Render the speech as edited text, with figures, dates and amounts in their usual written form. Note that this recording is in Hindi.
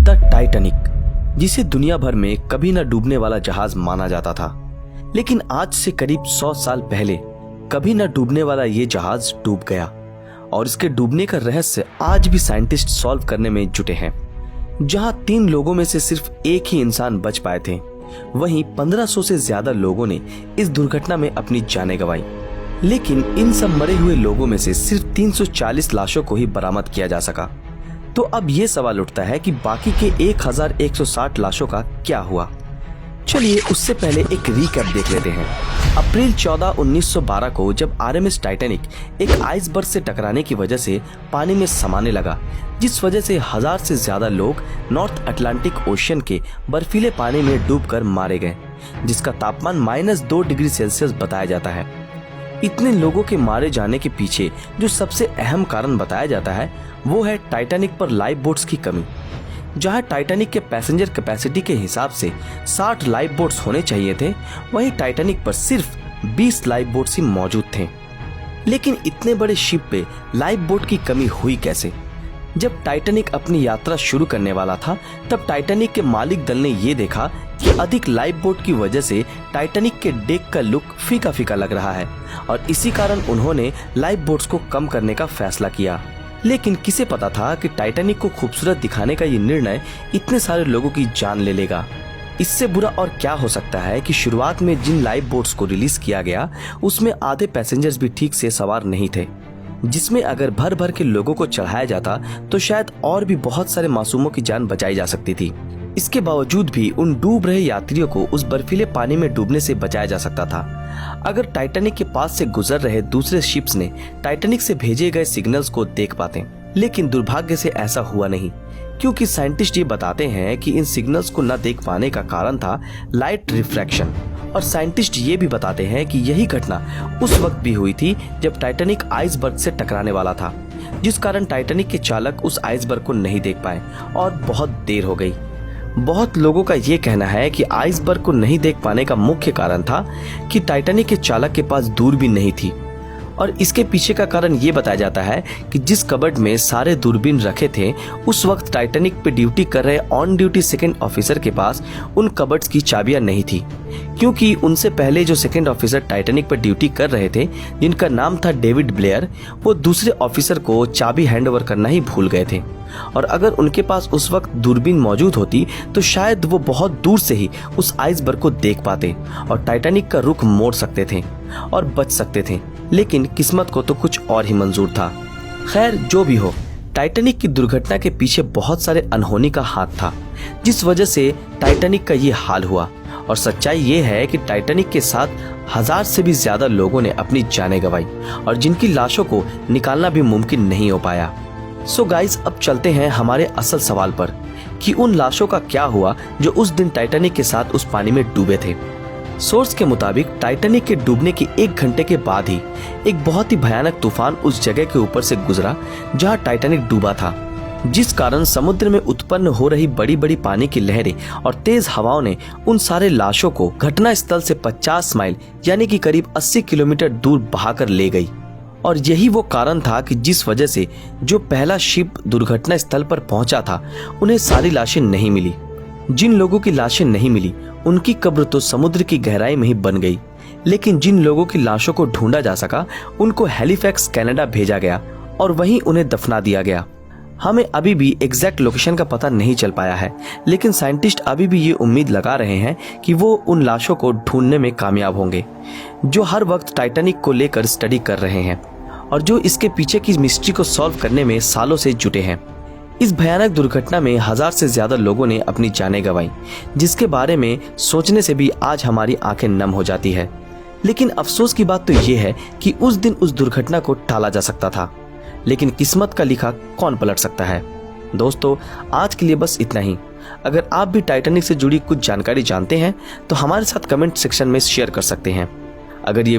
द टाइटैनिक, जिसे दुनिया भर में कभी न डूबने वाला जहाज माना जाता था, लेकिन आज से करीब 100 साल पहले कभी न डूबने वाला ये जहाज डूब गया और इसके डूबने का रहस्य आज भी साइंटिस्ट सॉल्व करने में जुटे हैं। जहां 3 लोगों में से सिर्फ एक ही इंसान बच पाए थे, वहीं 1500 से ज्यादा लोगों ने इस दुर्घटना में अपनी जानें गंवाई। लेकिन इन सब मरे हुए लोगों में से सिर्फ 340 लाशों को ही बरामद किया जा सका। तो अब ये सवाल उठता है कि बाकी के 1160 लाशों का क्या हुआ। चलिए उससे पहले एक रीकैप देख लेते हैं। अप्रैल 14, 1912 को जब आरएमएस टाइटैनिक एक आइसबर्ग से टकराने की वजह से पानी में समाने लगा, जिस वजह से 1000 से ज्यादा लोग नॉर्थ अटलांटिक ओशियन के बर्फीले पानी में डूबकर मारे गए, जिसका तापमान -2 डिग्री सेल्सियस बताया जाता है। इतने लोगों के मारे जाने के पीछे जो सबसे अहम कारण बताया जाता है वो है टाइटैनिक पर लाइफ बोट्स की कमी। जहां टाइटैनिक के पैसेंजर कैपेसिटी के हिसाब से 60 लाइफ बोट्स होने चाहिए थे, वहीं टाइटैनिक पर सिर्फ 20 लाइफ बोट्स ही मौजूद थे। लेकिन इतने बड़े शिप पे लाइफ बोट की कमी हुई कैसे? जब टाइटैनिक अपनी यात्रा शुरू करने वाला था, तब टाइटैनिक के मालिक दल ने ये देखा कि अधिक लाइफ बोट की वजह से टाइटैनिक के डेक का लुक फीका फीका लग रहा है और इसी कारण उन्होंने लाइफ बोट्स को कम करने का फैसला किया। लेकिन किसे पता था कि टाइटैनिक को खूबसूरत दिखाने का ये निर्णय इतने सारे लोगों की जान ले लेगा। इससे बुरा और क्या हो सकता है कि शुरुआत में जिन लाइफ बोट्स को रिलीज किया गया उसमें आधे पैसेंजर्स भी ठीक से सवार नहीं थे, जिसमें अगर भर भर के लोगों को चढ़ाया जाता तो शायद और भी बहुत सारे मासूमों की जान बचाई जा सकती थी। इसके बावजूद भी उन डूब रहे यात्रियों को उस बर्फीले पानी में डूबने से बचाया जा सकता था अगर टाइटैनिक के पास से गुजर रहे दूसरे शिप्स ने टाइटैनिक से भेजे गए सिग्नल्स को देख पाते। लेकिन दुर्भाग्य से ऐसा हुआ नहीं, क्योंकि साइंटिस्ट ये बताते हैं कि इन सिग्नल्स को न देख पाने का कारण था लाइट रिफ्रैक्शन। और साइंटिस्ट ये भी बताते हैं कि यही घटना उस वक्त भी हुई थी जब टाइटैनिक आइसबर्ग से टकराने वाला था, जिस कारण टाइटैनिक के चालक उस आइसबर्ग को नहीं देख पाए और बहुत देर हो गई। बहुत लोगों का ये कहना है कि आइसबर्ग को नहीं देख पाने का मुख्य कारण था कि टाइटैनिक के चालक के पास दूरबीन नहीं थी। और इसके पीछे का कारण ये बताया जाता है कि जिस कबर्ड में सारे दूरबीन रखे थे, उस वक्त टाइटैनिक पे ड्यूटी कर रहे ऑन ड्यूटी सेकंड ऑफिसर के पास उन कबर्ड्स की चाबियां नहीं थी, क्योंकि उनसे पहले जो सेकंड ऑफिसर टाइटैनिक पर ड्यूटी कर रहे थे, जिनका नाम था डेविड ब्लेयर, वो दूसरे ऑफिसर को चाबी हैंडओवर करना ही भूल गए थे। और अगर उनके पास उस वक्त दूरबीन मौजूद होती तो शायद वो बहुत दूर से ही उस आइसबर्ग को देख पाते और टाइटैनिक का रुख मोड़ सकते थे और बच सकते थे। लेकिन किस्मत को तो कुछ और ही मंजूर था। खैर, जो भी हो, टाइटैनिक की दुर्घटना के पीछे बहुत सारे अनहोनी का हाथ था, जिस वजह से टाइटैनिक का ये हाल हुआ। और सच्चाई ये है कि टाइटैनिक के साथ 1000 से भी ज्यादा लोगों ने अपनी जानें गंवाई और जिनकी लाशों को निकालना भी मुमकिन नहीं हो पाया। सो गाइस, अब चलते हैं हमारे असल सवाल पर कि उन लाशों का क्या हुआ जो उस दिन टाइटैनिक के साथ उस पानी में डूबे थे। सोर्स के मुताबिक टाइटैनिक के डूबने के 1 घंटे के बाद ही एक बहुत ही भयानक तूफान उस जगह के ऊपर से गुजरा जहां टाइटैनिक डूबा था, जिस कारण समुद्र में उत्पन्न हो रही बड़ी बड़ी पानी की लहरें और तेज हवाओं ने उन सारे लाशों को घटना स्थल से 50 माइल यानी कि करीब 80 किलोमीटर दूर बहाकर ले गई। और यही वो कारण था कि जिस वजह से जो पहला शिप दुर्घटना स्थल पर पहुंचा था, उन्हें सारी लाशें नहीं मिली। जिन लोगों की लाशें नहीं मिली उनकी कब्र तो समुद्र की गहराई में ही बन गई, लेकिन जिन लोगों की लाशों को ढूंढा जा सका उनको हैलिफैक्स कनाडा भेजा गया और वहीं उन्हें दफना दिया गया। हमें अभी भी एग्जैक्ट लोकेशन का पता नहीं चल पाया है, लेकिन साइंटिस्ट अभी भी ये उम्मीद लगा रहे हैं कि वो उन लाशों को ढूंढने में कामयाब होंगे, जो हर वक्त टाइटैनिक को लेकर स्टडी कर रहे हैं और जो इसके पीछे की मिस्ट्री को सॉल्व करने में सालों से जुटे हैं। इस भयानक दुर्घटना में 1000 से ज्यादा लोगों ने अपनी जानें गंवाई, जिसके बारे में सोचने से भी आज हमारी आंखें नम हो जाती है। लेकिन अफसोस की बात तो ये है कि उस दिन उस दुर्घटना को टाला जा सकता था, लेकिन किस्मत का लिखा कौन पलट सकता है। दोस्तों, आज के लिए बस इतना ही। अगर आप भी टाइटैनिक से जुड़ी कुछ जानकारी जानते हैं तो हमारे साथ कमेंट सेक्शन में शेयर कर सकते हैं। अगर ये